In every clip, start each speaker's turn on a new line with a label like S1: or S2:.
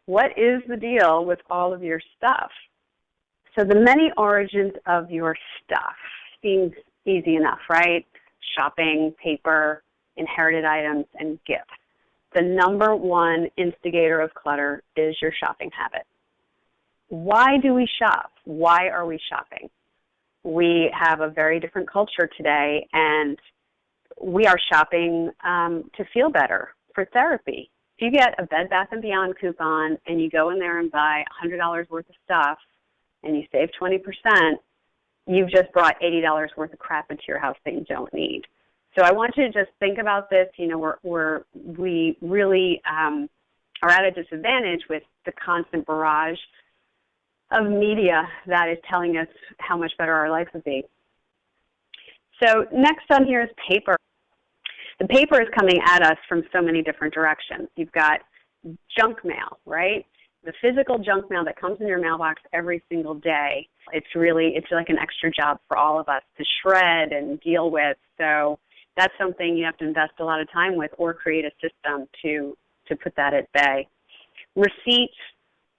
S1: what is the deal with all of your stuff? So the many origins of your stuff seems easy enough, right? Shopping, paper, inherited items, and gifts. The number one instigator of clutter is your shopping habit. Why do we shop? Why are we shopping? We have a very different culture today, and we are shopping to feel better, for therapy. If you get a Bed Bath & Beyond coupon and you go in there and buy $100 worth of stuff and you save 20%, you've just brought $80 worth of crap into your house that you don't need. So I want you to just think about this. You know, we really are at a disadvantage with the constant barrage of media that is telling us how much better our life would be. So next on here is paper. The paper is coming at us from so many different directions. You've got junk mail, right? The physical junk mail that comes in your mailbox every single day. It's like an extra job for all of us to shred and deal with. So that's something you have to invest a lot of time with or create a system to put that at bay. Receipts,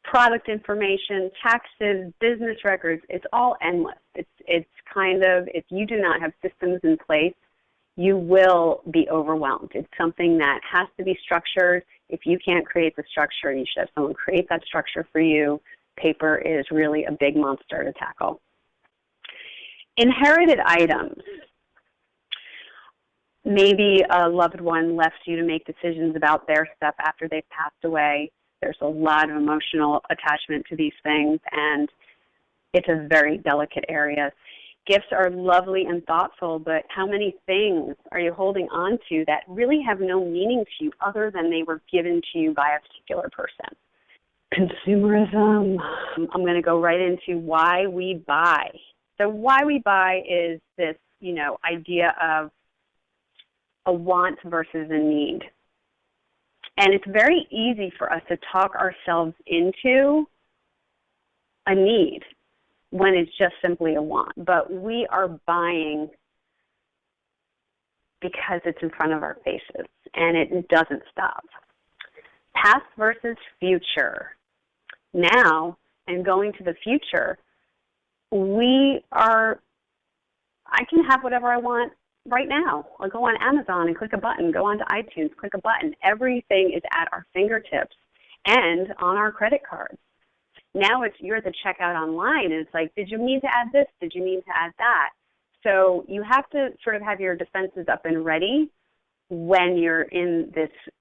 S1: product information, taxes, business records, it's all endless. It's kind of, if you do not have systems in place, you will be overwhelmed. It's something that has to be structured. If you can't create the structure, you should have someone create that structure for you. Paper is really a big monster to tackle. Inherited items. Maybe a loved one left you to make decisions about their stuff after they've passed away. There's a lot of emotional attachment to these things, and it's a very delicate area. Gifts are lovely and thoughtful, but how many things are you holding on to that really have no meaning to you other than they were given to you by a particular person? Consumerism. I'm going to go right into why we buy. So why we buy is this, idea of a want versus a need. And it's very easy for us to talk ourselves into a need when it's just simply a want. But we are buying because it's in front of our faces, and it doesn't stop. Past versus future. Now, and going to the future, I can have whatever I want right now. I'll go on Amazon and click a button, go on to iTunes, click a button. Everything is at our fingertips and on our credit cards. Now you're at the checkout online, and it's like, did you mean to add this? Did you mean to add that? So you have to sort of have your defenses up and ready when you're in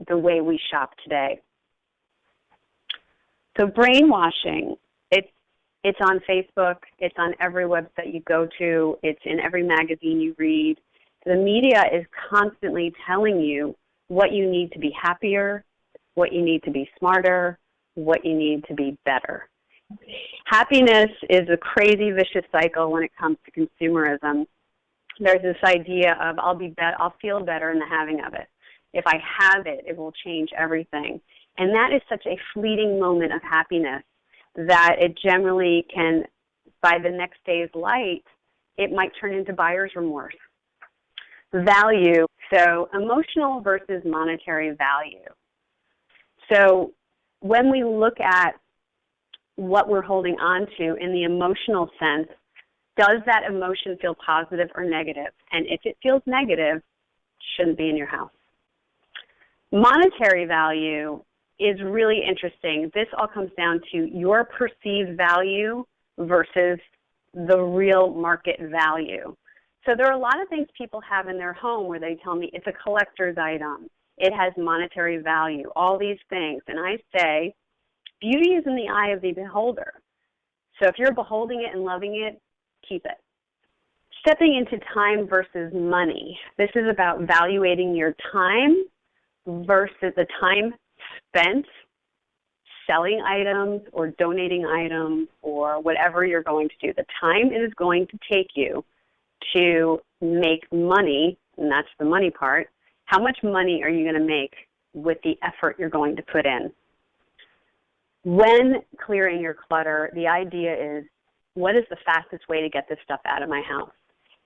S1: the way we shop today. So brainwashing, it's on Facebook, it's on every website you go to, it's in every magazine you read. The media is constantly telling you what you need to be happier, what you need to be smarter, what you need to be better. Happiness is a crazy, vicious cycle when it comes to consumerism. There's this idea of I'll feel better in the having of it. If I have it, it will change everything. And that is such a fleeting moment of happiness that it generally can, by the next day's light, it might turn into buyer's remorse. Value, so emotional versus monetary value. So when we look at what we're holding on to in the emotional sense, does that emotion feel positive or negative? And if it feels negative, it shouldn't be in your house. Monetary value is really interesting. This all comes down to your perceived value versus the real market value. So there are a lot of things people have in their home where they tell me it's a collector's item. It has monetary value, all these things. And I say, beauty is in the eye of the beholder. So if you're beholding it and loving it, keep it. Stepping into time versus money. This is about valuating your time versus the time spent selling items or donating items or whatever you're going to do. The time it is going to take you to make money, and that's the money part. How much money are you going to make with the effort you're going to put in? When clearing your clutter, the idea is, what is the fastest way to get this stuff out of my house?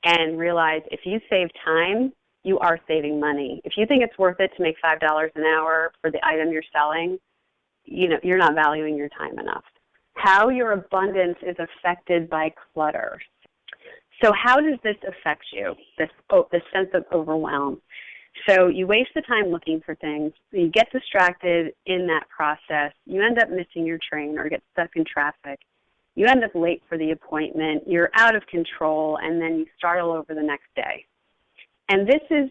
S1: And realize if you save time, you are saving money. If you think it's worth it to make $5 an hour for the item you're selling, you're not valuing your time enough. How your abundance is affected by clutter. So how does this affect you, this sense of overwhelm? So you waste the time looking for things. You get distracted in that process. You end up missing your train or get stuck in traffic. You end up late for the appointment. You're out of control, and then you start all over the next day. And this is,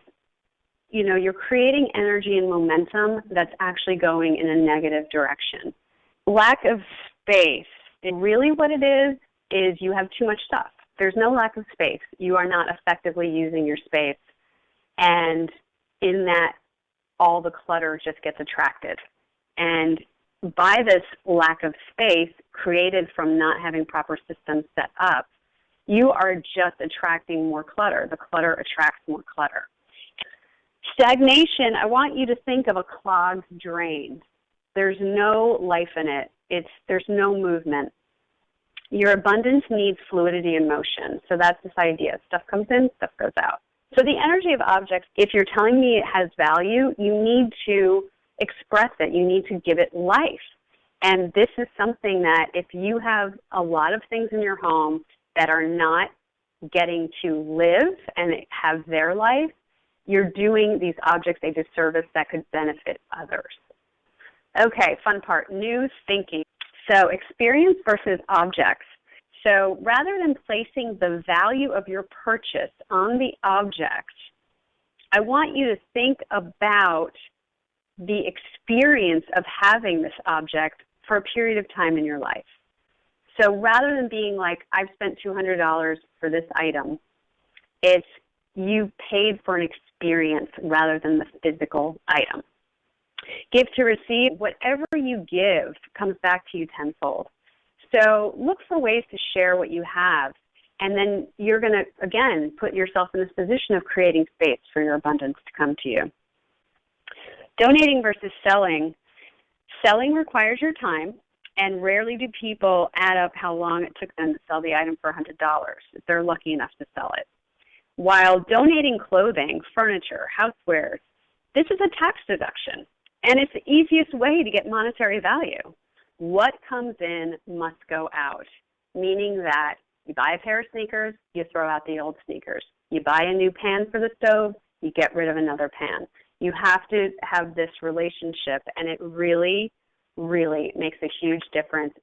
S1: you're creating energy and momentum that's actually going in a negative direction. Lack of space, and really what it is you have too much stuff. There's no lack of space. You are not effectively using your space. And in that, all the clutter just gets attracted. And by this lack of space created from not having proper systems set up, you are just attracting more clutter. The clutter attracts more clutter. Stagnation, I want you to think of a clogged drain. There's no life in it. There's no movement. Your abundance needs fluidity and motion. So that's this idea. Stuff comes in, stuff goes out. So the energy of objects, if you're telling me it has value, you need to express it. You need to give it life. And this is something that if you have a lot of things in your home that are not getting to live and have their life, you're doing these objects a disservice that could benefit others. Okay, fun part, new thinking. So experience versus objects. So rather than placing the value of your purchase on the object, I want you to think about the experience of having this object for a period of time in your life. So rather than being like, I've spent $200 for this item, it's you paid for an experience rather than the physical item. Give to receive, whatever you give comes back to you tenfold. So look for ways to share what you have, and then you're going to, again, put yourself in this position of creating space for your abundance to come to you. Donating versus selling. Selling requires your time, and rarely do people add up how long it took them to sell the item for $100 if they're lucky enough to sell it. While donating clothing, furniture, housewares, this is a tax deduction. And it's the easiest way to get monetary value. What comes in must go out, meaning that you buy a pair of sneakers, you throw out the old sneakers. You buy a new pan for the stove, you get rid of another pan. You have to have this relationship, and it really, really makes a huge difference.